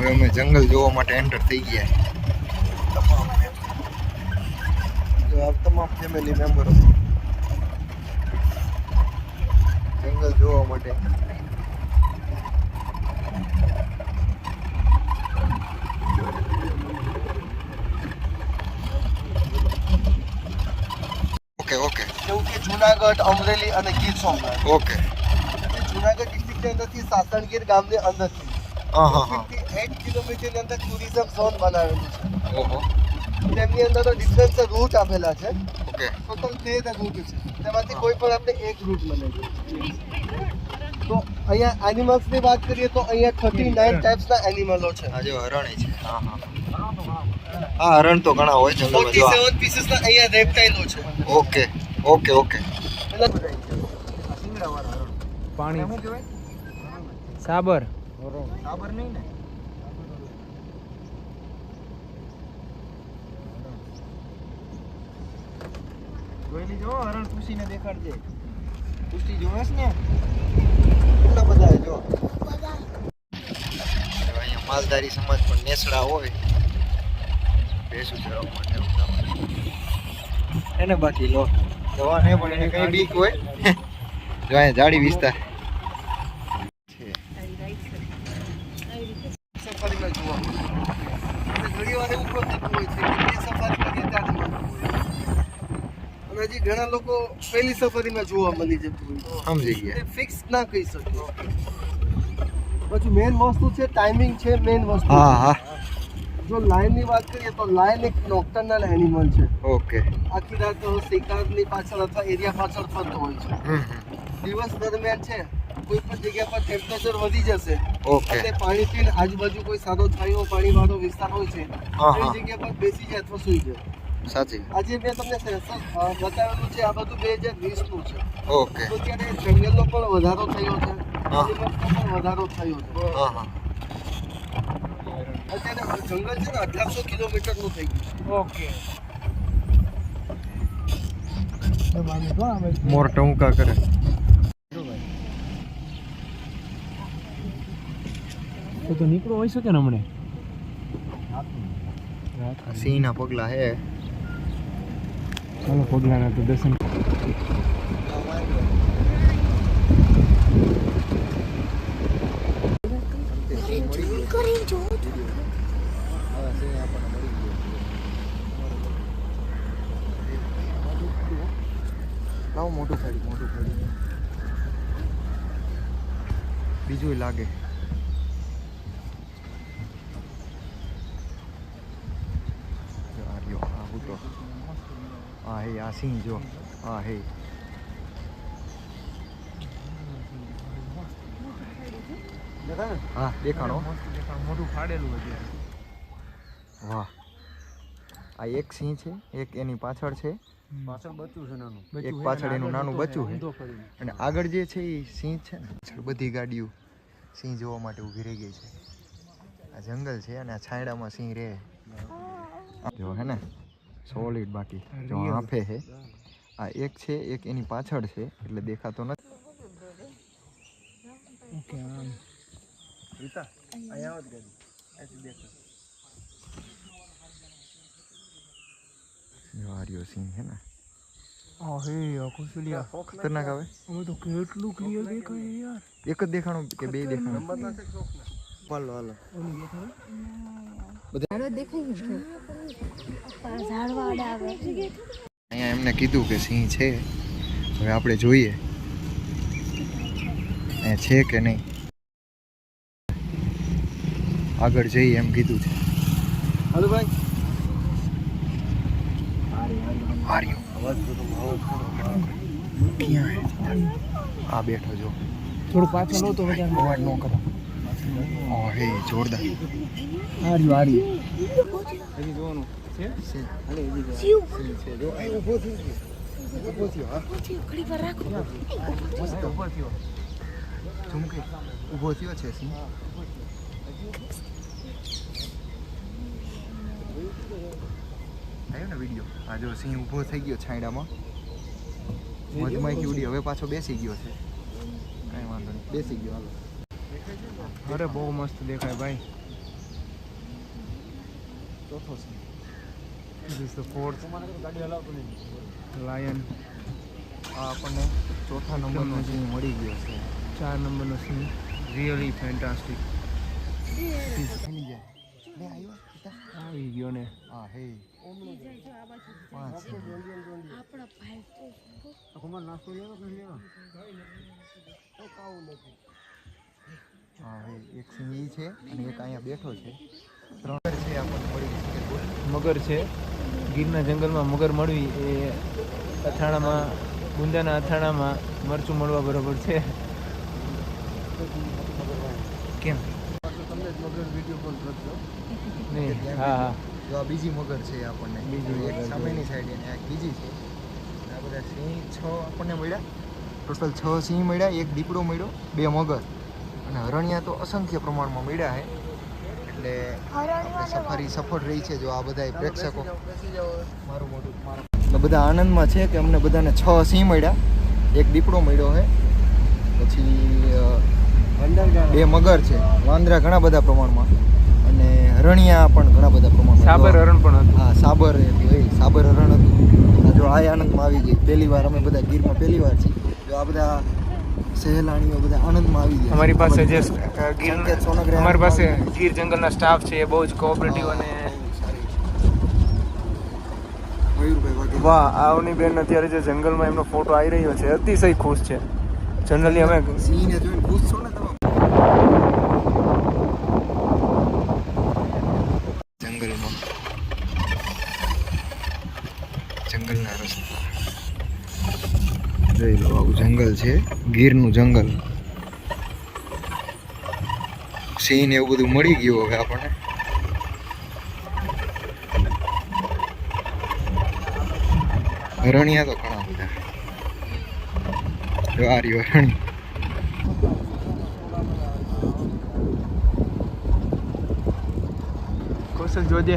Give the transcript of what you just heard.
હવે અમે જંગલ જોવા માટે એન્ટર થઈ ગયા. તમામ ફેમિલી મેમ્બરો જંગલ જોવા માટે. ઓકે જેવું કે જુનાગઢ, અમરેલી અને ગીર સોમનાથ. ઓકે. જુનાગઢ ડિસ્ટ્રિક્ટની અંદરથી સાસણગીર ગામની અંદરથી 8 કિલોમીટરની અંદર ટુરિઝમ ઝોન બનાવેલું છે. ઓહો. તેમની અંદર તો ડિફરન્સ રૂટ આપેલા છે. ઓકે. ટોટલ 13 રૂટ છે. તેમાંથી કોઈ પણ આપણે એક રૂટ મળે છે. તો અહીંયા એનિમલ્સની વાત કરીએ તો અહીંયા 39 ટાઈપ્સના એનિમલો છે. આ જો હરણી છે. હા હરણ તો ઘણા હોય જંગલમાં. 47 પીસીસના અહીંયા રેપ્ટાઇલો છે. ઓકે. પાણી સાબર નહીં ને. જોઈ લીજો હરણ ખુશીને દેખાડજે. ખુશી જોવેશ ને કેટલા બધા જો અહીંયા માલધારી સમાજ પણ નેસડા હોય ભેંસું ચરાવવા માટે એને બાકી લો જવા નહીં પણ એને કઈ બીક હોય. જો અહીંયા જાડી વિસ્તાર સફારીમાં જોવા મળે. અને ઘણી વાર એવું પણ થતું હોય છે કે તે સફારીમાં ગયા ત્યારે મળતું હોય અને હજી ઘણા લોકો પહેલી સફારીમાં જોવા મળી જતું હોય. સમજી ગયા. તે ફિક્સ ના કહી શકીએ. પછી મેઇન વસ્તુ છે ટાઈમિંગ છે મેઇન વસ્તુ. હા. જો લાયનની વાત કરીએ તો લાયન એક નોક્ટર્નલ એનિમલ છે. ઓકે. આખી રાત શિકારની પાછળ અથવા એરિયા પાછળ ફરતો હોય છે. દિવસ દરમિયાન છે કોઈ પણ જગ્યા પર ટેમ્પરેચર વધી જશે ઓકે. એટલે પાણી પીને આજુબાજુ કોઈ સારો છાંયો પાણી વાળો વિસ્તાર હોય છે એ જગ્યા પર બેસી જાય અથવા સુઈ જાય. સાચી. આજે મેં તમને સેન્સર બતાવેલું છે આ બધું 2020નું છે. ઓકે. તો ત્યારે જંગલનો પણ વધારો થયો છે, એનિમલ્સનો પણ વધારો થયો છે. અત્યારે જંગલ છે ને 1800 કિલોમીટરનું થઈ ગયું છે. ઓકે. મોર ટૂંકા કરે. તો નીકળો હોય શકે ને હમણે સિંહના પગલા હે. ચાલો પગલાના તો દર્શન. લાવો મોટું ફાડી બીજું લાગે. આ સિંહ જો હે. હા દેખાણો. મોટું ફાડેલું હતું. વાહ. આ એક સિંહ છે, એક એની પાછળ છે, પાછળ બચ્ચું છે નાનું. એક પાછળ એનું નાનું બચ્ચું છે અને આગળ જે છે એ સિંહ છે ને. બધી ગાડીઓ સિંહ જોવા માટે ઊભી રહી ગઈ છે. આ જંગલ છે અને આ છાંયડામાં સિંહ રહે જો હે ને સોલિડ. બાકી જો આંફે છે. આ એક છે, એક એની પાછળ છે એટલે દેખાતો નથી. ઓકે. રીતા અહીંયા આવત ગાડી અહીંથી દેખો. જો આ રહ્યો સિંહ હે ને. કુશલિયા ખતરનાક આવે. હવે તો કેટલું ક્લિયર દેખાય યાર. એક જ દેખાણું કે બે દેખાણું? હાલો હાલો અહીંયા એમને કીધું કે સિંહ છે. હવે આપણે જોઈએ અહીંયા છે કે નહીં. આગળ જઈએ એમ કીધું છે. હાલો ભાઈ. ક્યાં આ બેઠો જો. થોડું પાછળ લો તો વધારે અવાજ ન કરો. હે જોરદાર. હજી જોવાનું છે. ઊભો થયો છે સિંહ. આવ્યો ને વિડીયો. આ જો સિંહ ઊભો થઈ ગયો છાંયડામાં. મધમાખી ઉડી હવે પાછો બેસી ગયો છે. કાંઈ વાંધો નહીં, બેસી ગયો. હાલો. અરે બહુ મસ્ત દેખાય ભાઈ. ચોથો છે. This is the fourth lion. આ આપણને ચોથા નંબરનો સિંહ મળી ગયો છે 4 નંબરનો સિંહ. Really fantastic. એની જાય લે આવ્યો પિતા આવી ગયો ને. હા હે પાંચ સિંહ. નાસ્તો લેવો કે લેવો? હા હે એક સિંહ ઈ છે અને એક અહીંયા બેઠો છે. ત્રણ છે આપણને મળી ગઈ છે બોલ. મગર છે. ગીરના જંગલમાં મગર મળવી એ અથાણામાં ગુંદાના અથાણામાં મરચું મળવા બરોબર છે. કેમ તમને જ મગર વિડીયો કોલ કરજો. નહીં હા હા જો આ બીજી મગર છે આપણને બીજી એક મગર છે. સામેની સાઈડ અને એક બીજી છે અને આ બધા સિંહ 6 આપણને મળ્યા ટોટલ 6 સિંહ મળ્યા એક દીપડો મળ્યો 2 મગર અને હરણિયા તો અસંખ્ય પ્રમાણમાં મળ્યા છે એટલે આપણે સફારી સફળ રહી છે જો આ બધા પ્રેક્ષકો બેસી જાઓ. મારું મોટું એટલે બધા આનંદમાં છે કે અમને બધાને 6 સિંહ મળ્યા એક દીપડો મળ્યો છે પછી 2 મગર છે વાંદરા ઘણા બધા પ્રમાણમાં અને હરણિયા પણ ઘણા બધા પ્રમાણમાં સાબર હરણ પણ હતું. હા સાબર સાબર હરણ હતું જો આ આનંદમાં આવી ગઈ પહેલી વાર અમે બધા ગીરમાં પહેલી વાર છીએ જો આ બધા સહેલાણીઓ બધા આનંદમાં આવી ગયા અમારી પાસે જે સંકેત સોનગરે અમારી પાસે આનંદમાં ગીર જંગલના સ્ટાફ છે એ બહુ જ કોઓપરેટિવ અને મયુરભાઈ વાઘેલા. વાહ આવની બેન અત્યારે જે જંગલમાં એમનો ફોટો આવી રહ્યો છે અતિશય ખુશ છે. જનરલી અમે સિંહને જોઈને ખુશ છો ને તમે જંગલમાં જંગલના રસ્તા જોઈ લો આવું જંગલ છે ગીરનું જંગલ સિંહ ને એવું બધું મળી ગયું હવે આપણને હરણિયા તો ઘણા બધા જો આ રહ્યું હરણી કૌશલ જોજે